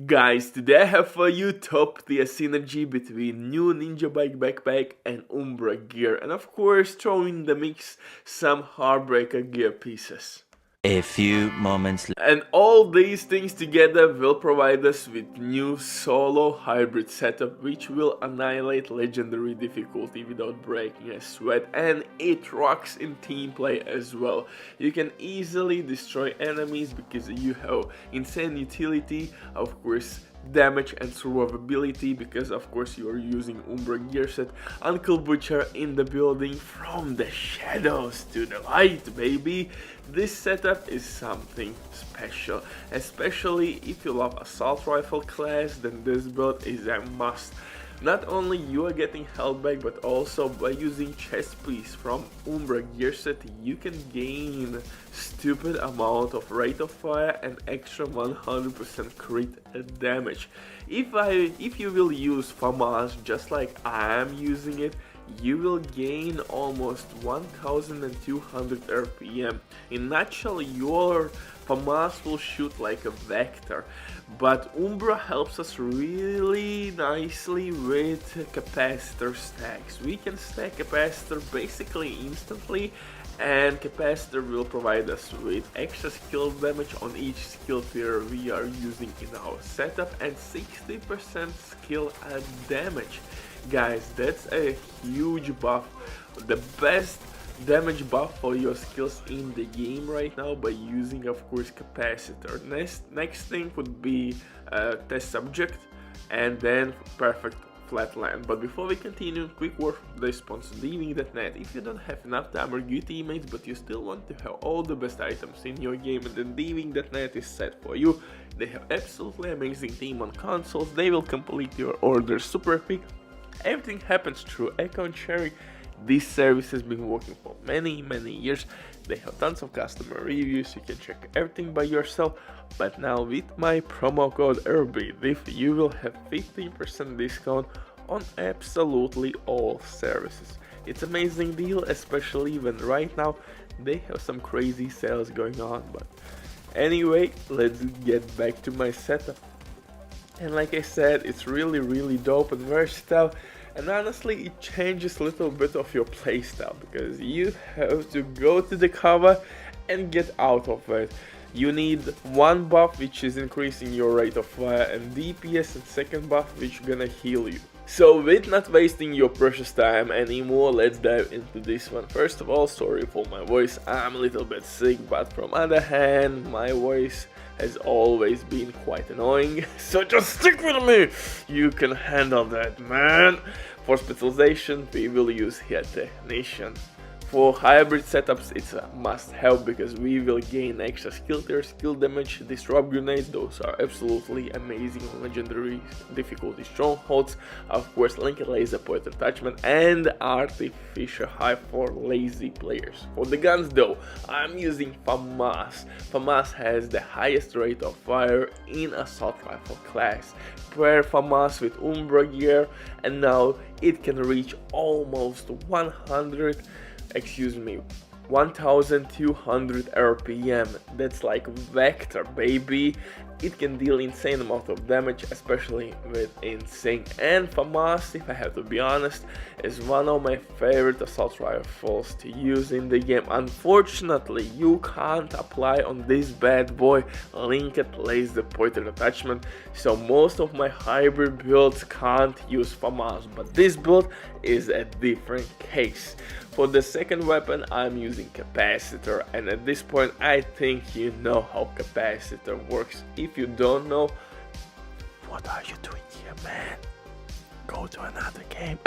Guys, today I have for you top tier synergy between new Ninja Bike backpack and UMBRA gear, and of course throw in the mix some Heartbreaker gear pieces. A few moments later. And all these things together will provide us with new solo hybrid setup which will annihilate legendary difficulty without breaking a sweat, and it rocks in team play as well. You can easily destroy enemies because you have insane utility, of course damage and survivability because of course you are using UMBRA gear set. Uncle Butcher in the building, from the shadows to the light, baby. This setup is something special, especially if you love assault rifle class, then this build is a must. Not only you are getting health back, but also by using chest piece from UMBRA gear set you can gain stupid amount of rate of fire and extra 100% crit damage. If you will use FAMAS just like I am using it, you will gain almost 1200 RPM. In nutshell, your FAMAS will shoot like a vector, but UMBRA helps us really nicely with capacitor stacks. We can stack capacitor basically instantly, and capacitor will provide us with extra skill damage on each skill tier we are using in our setup and 60% skill damage. Guys, that's a huge buff, the best damage buff for your skills in the game right now by using of course capacitor. Next thing would be test subject, and then perfect flatland. But before we continue, quick word from the sponsor Diving.net. If you don't have enough to armor your teammates but you still want to have all the best items in your game, and then Diving.net is set for you. They have absolutely amazing team on consoles, they will complete your orders super quick. Everything happens through account sharing. This service has been working for many years. They have tons of customer reviews, you can check everything by yourself. But now with my promo code RBDIF you will have 15% discount on absolutely all services. It's an amazing deal, especially when right now they have some crazy sales going on. But anyway, let's get back to my setup. And like I said, it's really dope and versatile, and honestly it changes a little bit of your playstyle because you have to go to the cover and get out of it. You need one buff which is increasing your rate of fire and DPS, and second buff which gonna heal you. So with not wasting your precious time anymore, let's dive into this one. First of all, sorry for my voice, I'm a little bit sick, but from other hand my voice has always been quite annoying, so just stick with me, you can handle that, man. For specialization we will use here technician. For hybrid setups it's a must have because we will gain extra skill tier, skill damage, disrupt grenades, those are absolutely amazing on legendary difficulty strongholds. Of course linked laser point attachment and artificial high for lazy players. For the guns though, I'm using FAMAS. FAMAS has the highest rate of fire in assault rifle class. Pair FAMAS with UMBRA gear and now it can reach almost 1200 RPM. That's like vector, baby. It can deal insane amount of damage, especially with insane. And FAMAS, if I have to be honest, is one of my favorite assault rifles to use in the game. Unfortunately, you can't apply on this bad boy linked laser pointed attachment, so most of my hybrid builds can't use FAMAS, but this build is a different case. For the second weapon I'm using capacitor, and at this point I think you know how capacitor works. If you don't know, what are you doing here, man? Go to another game.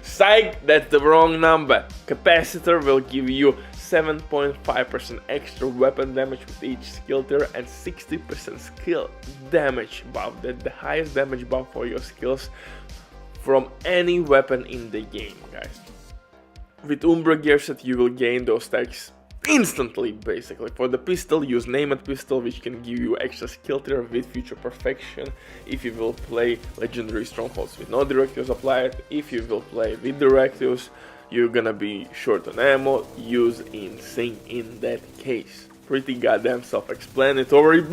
Psych, that's the wrong number. Capacitor will give you 7.5% extra weapon damage with each skill tier and 60% skill damage buff. That's the highest damage buff for your skills from any weapon in the game, guys. With UMBRA gear set you will gain those stacks instantly, basically. For the pistol, use named pistol, which can give you extra skill tier with future perfection. If you will play legendary strongholds with no directives applied, if you will play with directives, you're gonna be short on ammo, use insane in that case. Pretty goddamn self-explanatory.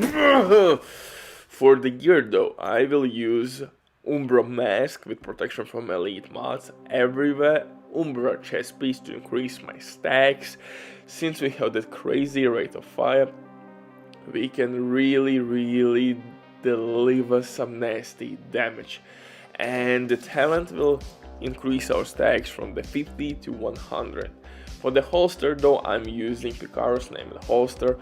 For the gear though, I will use UMBRA mask with protection from elite mods everywhere, UMBRA chest piece to increase my stacks. Since we have that crazy rate of fire, we can really deliver some nasty damage. And the talent will increase our stacks from the 50 to 100. For the holster though, I'm using Picaro's named holster.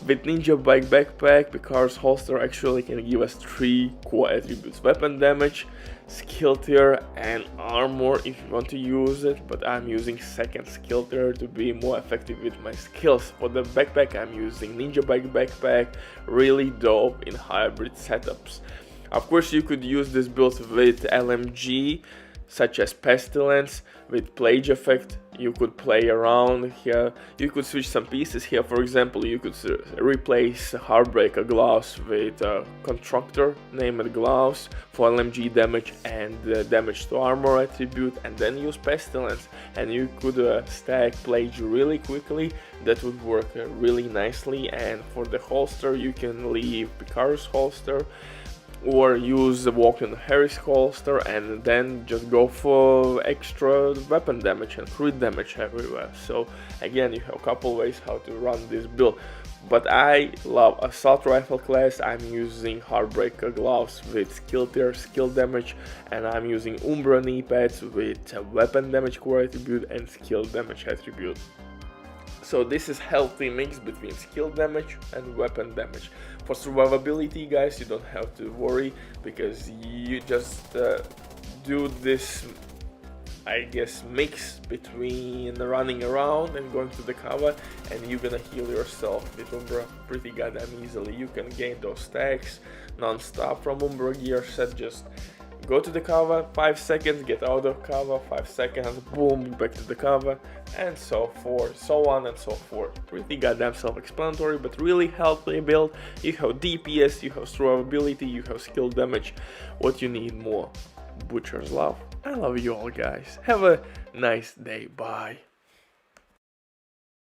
With Ninja Bike Backpack, Picaro's holster actually can give us 3 core attributes: weapon damage, skill tier, and armor if you want to use it, but I'm using second skill tier to be more effective with my skills. For the backpack, I'm using Ninja Bike Backpack, really dope in hybrid setups. Of course, you could use this build with LMG, such as Pestilence, with Plague Effect. You could play around here, you could switch some pieces here. For example, you could replace Heartbreaker gloves with Constructor named gloves for LMG damage and damage to armor attribute, and then use Pestilence, and you could stack Plague really quickly. That would work really nicely. And for the holster, you can leave Picaro's holster or use the Walken Harris holster and then just go for extra weapon damage and crit damage everywhere. So again, you have a couple ways how to run this build, but I love assault rifle class. I'm using Heartbreaker gloves with skill tier skill damage, and I'm using UMBRA knee pads with weapon damage core attribute and skill damage attribute. So this is healthy mix between skill damage and weapon damage. For survivability, guys, you don't have to worry, because you just do this, I guess, mix between running around and going to the cover, and you're gonna heal yourself with UMBRA pretty goddamn easily. You can gain those stacks non-stop from UMBRA gear set. Just go to the cover, 5 seconds, get out of cover, 5 seconds, boom, back to the cover, and so forth, so on and so forth. Pretty goddamn self-explanatory, but really healthy build. You have DPS, you have survivability, you have skill damage. What you need more? Butcher's love. I love you all, guys. Have a nice day. Bye.